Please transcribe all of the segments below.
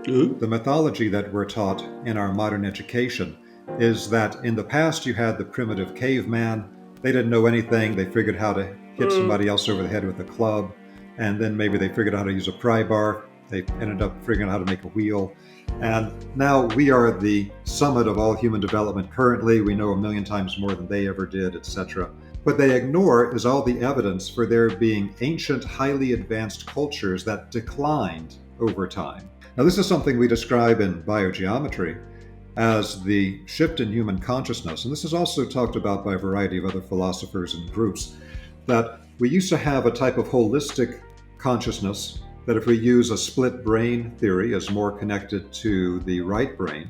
The mythology that we're taught in our modern education is that in the past you had the primitive caveman. They didn't know anything. They figured how to hit somebody else over the head with a club, and then maybe they figured out how to use a pry bar. They ended up figuring out how to make a wheel. And now we are at the summit of all human development currently. We know a million times more than they ever did, etc. What they ignore is all the evidence for there being ancient, highly advanced cultures that declined over time. Now, this is something we describe in biogeometry as the shift in human consciousness. And this is also talked about by a variety of other philosophers and groups, that we used to have a type of holistic consciousness that if we use a split brain theory is more connected to the right brain.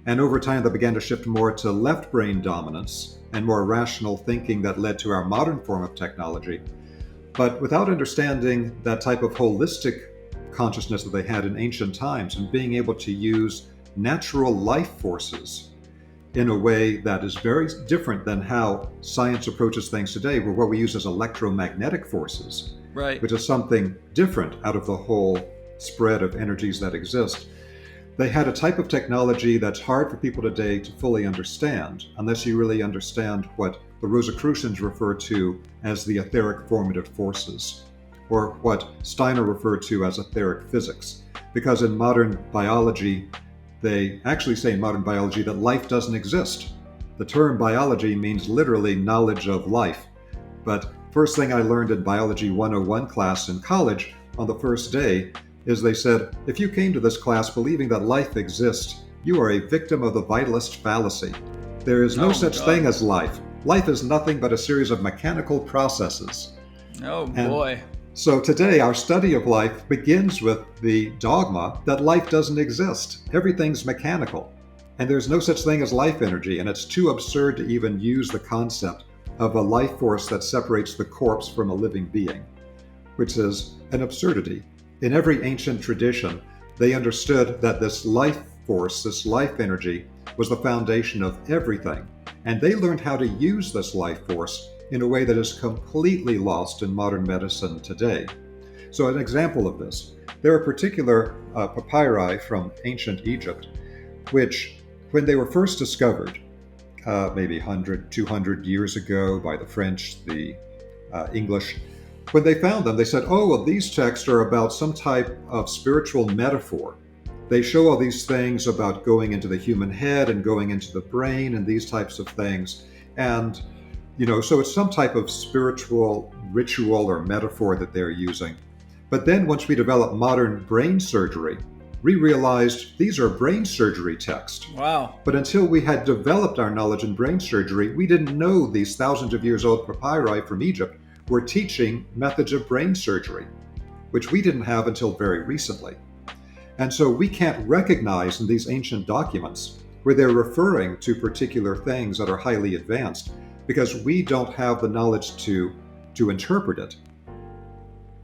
And over time, that began to shift more to left brain dominance and more rational thinking that led to our modern form of technology. But without understanding that type of holistic consciousness that they had in ancient times and being able to use natural life forces in a way that is very different than how science approaches things today, where what we use is electromagnetic forces, Right. which is something different out of the whole spread of energies that exist. They had a type of technology that's hard for people today to fully understand unless you really understand what the Rosicrucians refer to as the etheric formative forces, or what Steiner referred to as etheric physics. Because in modern biology, they actually say in modern biology that life doesn't exist. The term biology means literally knowledge of life. But first thing I learned in Biology 101 class in college on the first day is they said, if you came to this class believing that life exists, you are a victim of the vitalist fallacy. There is no such thing as life. Life is nothing but a series of mechanical processes. Oh And boy. so today, our study of life begins with the dogma that life doesn't exist. Everything's mechanical. And there's no such thing as life energy, and it's too absurd to even use the concept of a life force that separates the corpse from a living being, which is an absurdity. In every ancient tradition, they understood that this life force, this life energy, was the foundation of everything. And they learned how to use this life force in a way that is completely lost in modern medicine today. So an example of this, there are particular papyri from ancient Egypt, which when they were first discovered, maybe 100, 200 years ago by the French, the English, when they found them, they said, oh, well, these texts are about some type of spiritual metaphor. They show all these things about going into the human head and going into the brain and these types of things. And, so it's some type of spiritual ritual or metaphor that they're using. But then once we developed modern brain surgery, we realized these are brain surgery texts. Wow. But until we had developed our knowledge in brain surgery, we didn't know these thousands of years old papyri from Egypt were teaching methods of brain surgery, which we didn't have until very recently. And so we can't recognize in these ancient documents where they're referring to particular things that are highly advanced because we don't have the knowledge to interpret it.